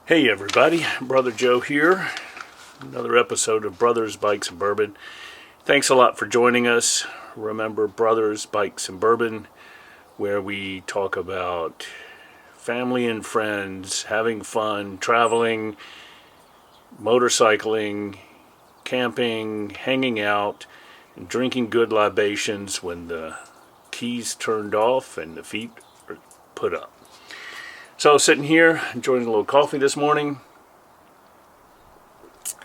Hey everybody, Brother Joe here. Another episode of Brothers, Bikes, and Bourbon. Thanks a lot for joining us. Remember, Brothers, Bikes, and Bourbon, where we talk about family and friends, having fun, traveling, motorcycling, camping, hanging out, and drinking good libations when the keys turned off and the feet are put up. So sitting here, enjoying a little coffee this morning,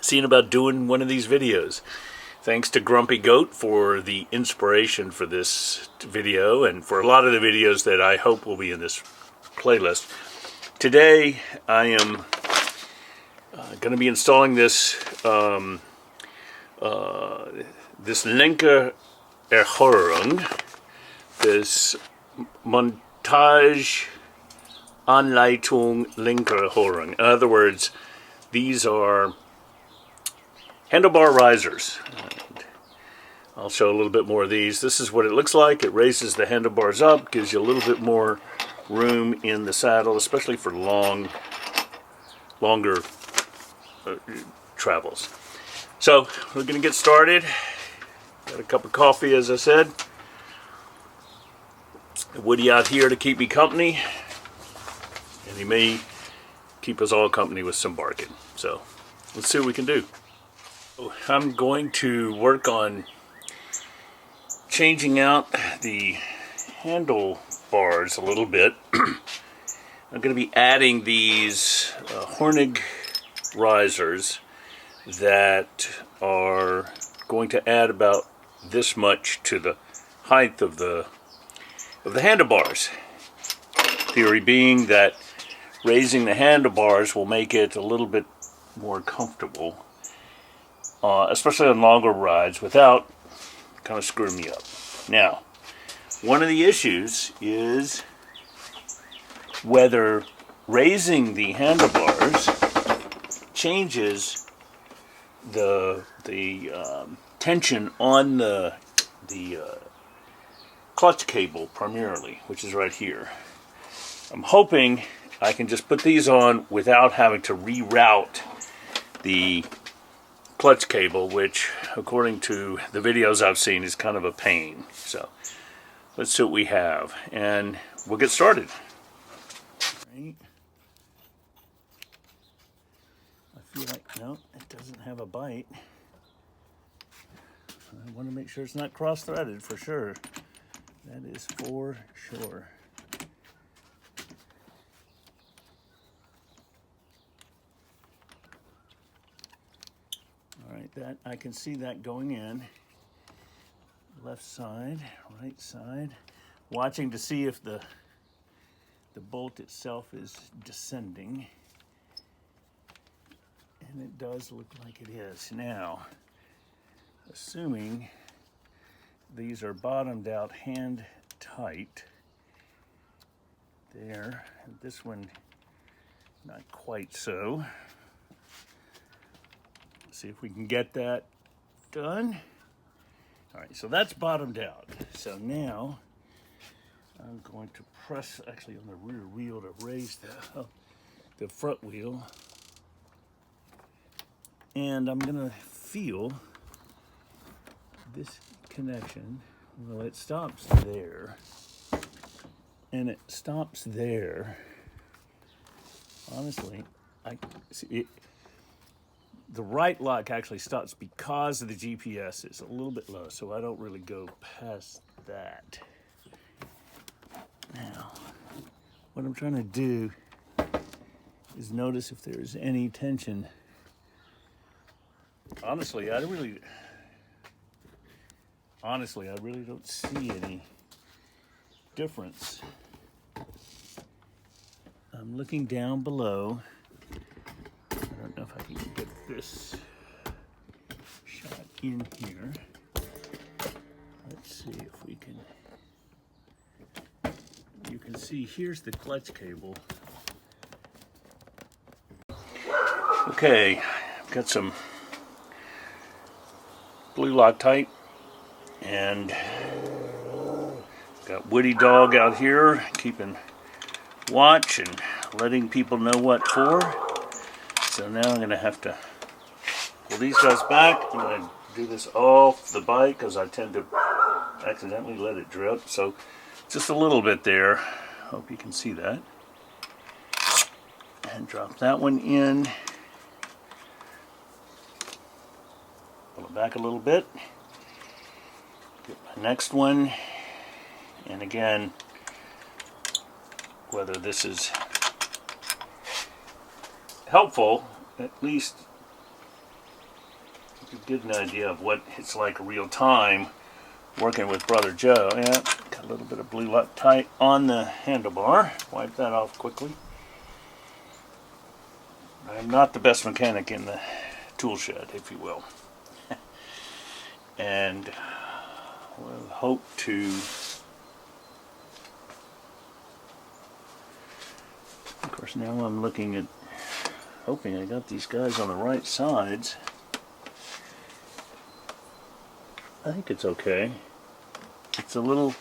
seeing about doing one of these videos. Thanks to Grumpy Goat for the inspiration for this video and for a lot of the videos that I hope will be in this playlist. Today I am going to be installing this this Linke Erhörung, this Montage Anleitung Linke Erhörung. In other words, these are handlebar risers. I'll show a little bit more of these. This is what it looks like. It raises the handlebars up, gives you a little bit more room in the saddle, especially for longer travels. So we're going to get started. Got a cup of coffee, as I said. Woody out here to keep me company. And he may keep us all company with some barking. So let's see what we can do. I'm going to work on changing out the handlebars a little bit. I'm going to be adding these Hornig risers that are going to add about this much to the height of the handlebars. Theory being that raising the handlebars will make it a little bit more comfortable, especially on longer rides, without kind of screwing me up. Now, one of the issues is whether raising the handlebars changes the tension on the clutch cable primarily, which is right here. I'm hoping I can just put these on without having to reroute the clutch cable, which, according to the videos I've seen, is kind of a pain. So let's see what we have, and we'll get started. Right. I feel like, no, it doesn't have a bite. I want to make sure it's not cross-threaded for sure. That is for sure. All right, that I can see that going in. Left side, right side. Watching to see if the bolt itself is descending. And it does look like it is. Now, assuming these are bottomed out hand tight. There, and this one not quite so. Let's see if we can get that done. All right, so that's bottomed out. So now I'm going to press actually on the rear wheel to raise the front wheel. And I'm gonna feel this connection. Well, it stops there, and it stops there. Honestly, I see it. The right lock actually stops because of the GPS is a little bit low, so I don't really go past that. Now, what I'm trying to do is notice if there's any tension. Honestly, I really don't see any difference. I'm looking down below. I don't know if I can get this shot in here. Let's see if we can. You can see here's the clutch cable. Okay, I've got some blue Loctite and got Woody Dog out here keeping watch and letting people know what for. So now I'm going to have to pull these guys back. I'm going to do this off the bike because I tend to accidentally let it drip. So just a little bit there. Hope you can see that. And drop that one in. Pull it back a little bit. Get my next one. And again, whether this is helpful, at least you get an idea of what it's like real time working with Brother Joe. Yeah, got a little bit of blue Loctite on the handlebar. Wipe that off quickly. I'm not the best mechanic in the tool shed, if you will. And we'll hope to, of course, now I'm looking at, hoping I got these guys on the right sides. I think it's okay. It's a little,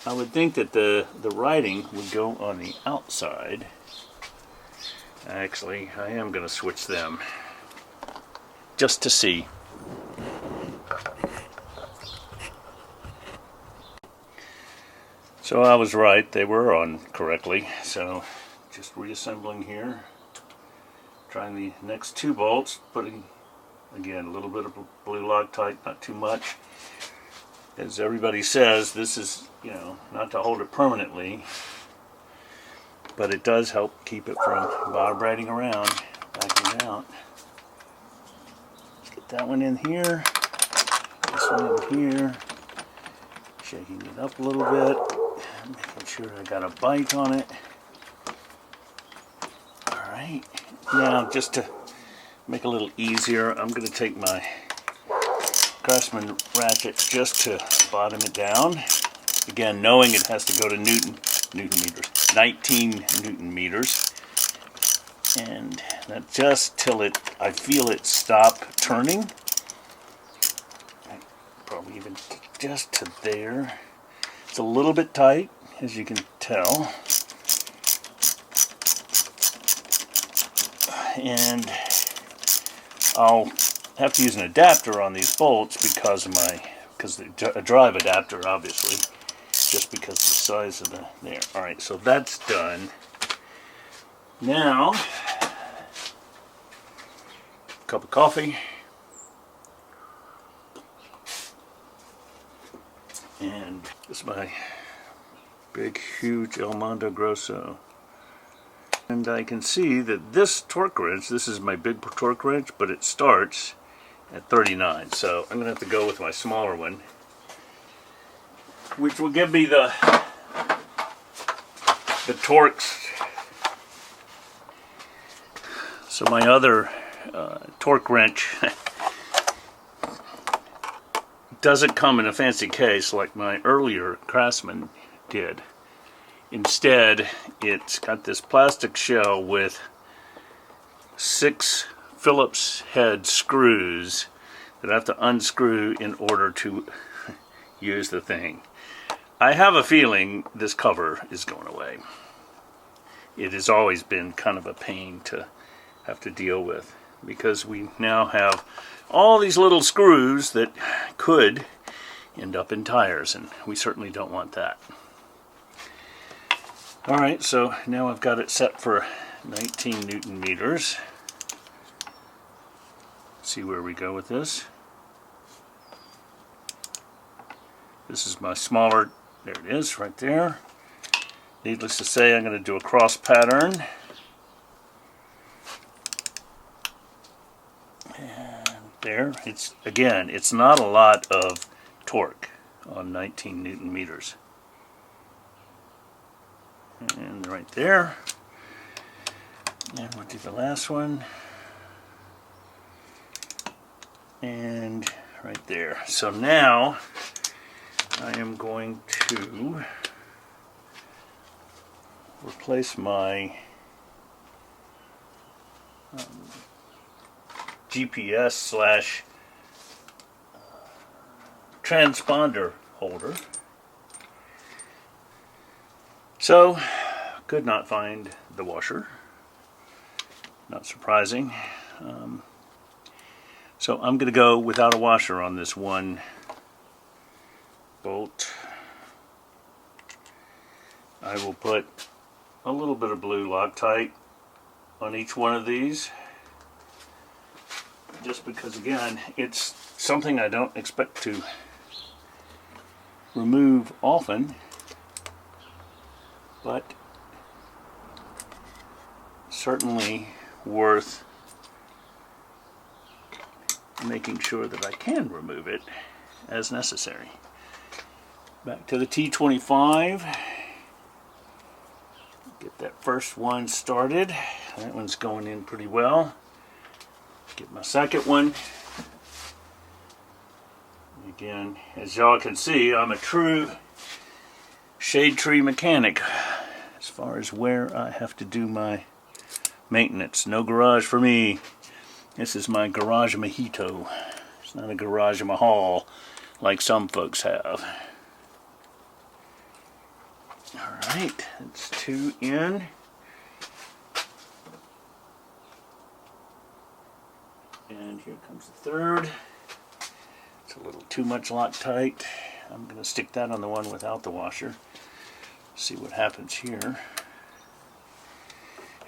I would think that the writing would go on the outside. Actually, I am going to switch them just to see. So I was right, they were on correctly. So just reassembling here, trying the next two bolts, putting again a little bit of blue Loctite, not too much. As everybody says, this is, you know, not to hold it permanently, but it does help keep it from vibrating around, backing out. Let's get that one in here, this one in here, shaking it up a little bit, making sure I got a bite on it. Alright, now just to make it a little easier, I'm going to take my Craftsman ratchet just to bottom it down. Again, knowing it has to go to Newton meters, 19 Newton meters, and that just till I feel it stop turning. Probably even just to there. It's a little bit tight, as you can tell, and I'll have to use an adapter on these bolts because a drive adapter, obviously, just because of the size of the there. All right, so that's done. Now, cup of coffee, and this is my big, huge El Mondo Grosso. And I can see that this torque wrench, this is my big torque wrench, but it starts at 39. So I'm going to have to go with my smaller one, which will give me the torques. So my other torque wrench doesn't come in a fancy case like my earlier Craftsman did. Instead, it's got this plastic shell with 6 Phillips head screws that I have to unscrew in order to use the thing. I have a feeling this cover is going away. It has always been kind of a pain to have to deal with because we now have all these little screws that could end up in tires, and we certainly don't want that. Alright, so now I've got it set for 19 Newton meters. Let's see where we go with this. This is my smaller, there it is, right there. Needless to say, I'm going to do a cross pattern. And there, again, it's not a lot of torque on 19 Newton meters. And right there. And we'll do the last one. And right there. So now I am going to replace my GPS / transponder holder. So, could not find the washer. Not surprising. So I'm going to go without a washer on this one bolt. I will put a little bit of blue Loctite on each one of these, just because, again, it's something I don't expect to remove often, but certainly worth making sure that I can remove it as necessary. Back to the T25. Get that first one started. That one's going in pretty well. Get my second one. Again, as y'all can see, I'm a true shade tree mechanic as far as where I have to do my maintenance. No garage for me. This is my garage mojito. It's not a garage mahal like some folks have. Alright, that's 2 in. And here comes the third. It's a little too much Loctite. I'm going to stick that on the one without the washer. See what happens here.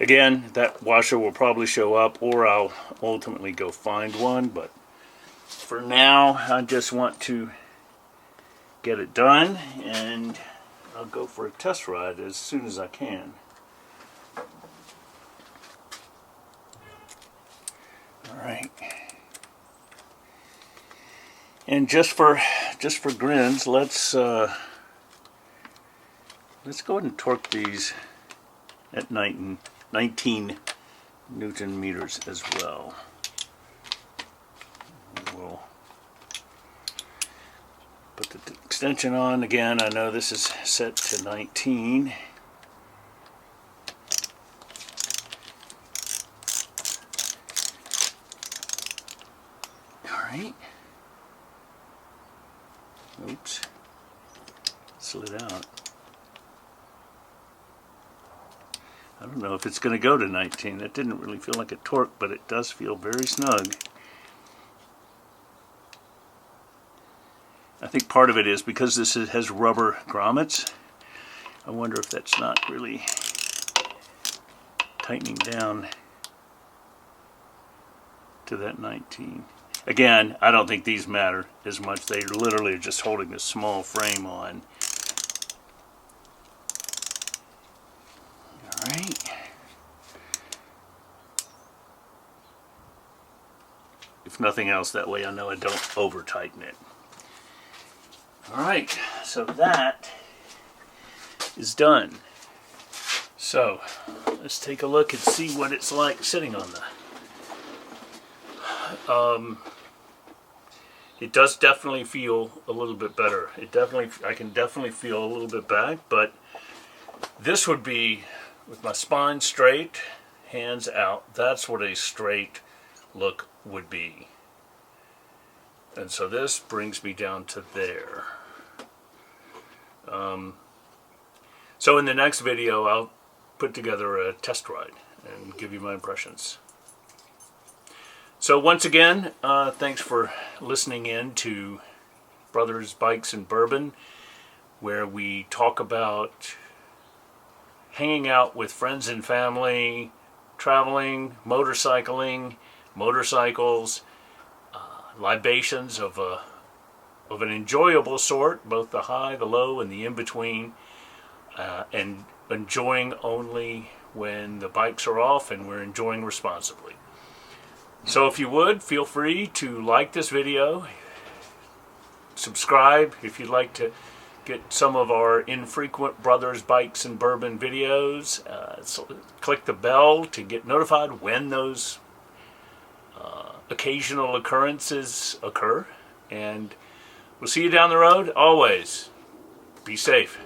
Again, that washer will probably show up, or I'll ultimately go find one, but for now I just want to get it done, and I'll go for a test ride as soon as I can. Alright. And just for grins, let's go ahead and torque these at 19 Newton meters as well. We'll put the extension on again. I know this is set to 19. Alright. Oops. Slid out. I don't know if it's going to go to 19. That didn't really feel like a torque, but it does feel very snug. I think part of it is because this has rubber grommets. I wonder if that's not really tightening down to that 19. Again, I don't think these matter as much. They literally are just holding this small frame on. Alright. If nothing else, that way I know I don't over tighten it. Alright, so that is done. So, let's take a look and see what it's like sitting on the... it does definitely feel a little bit better. I can definitely feel a little bit back, but this would be with my spine straight, hands out. That's what a straight look would be. And so this brings me down to there. So in the next video, I'll put together a test ride and give you my impressions. So once again, thanks for listening in to Brothers Bikes and Bourbon, where we talk about hanging out with friends and family, traveling, motorcycling, motorcycles, libations of an enjoyable sort, both the high, the low, and the in-between, and enjoying only when the bikes are off and we're enjoying responsibly. So if you would, feel free to like this video, subscribe if you'd like to get some of our infrequent Brothers Bikes and Bourbon videos. So click the bell to get notified when those occasional occurrences occur. And we'll see you down the road. Always, be safe.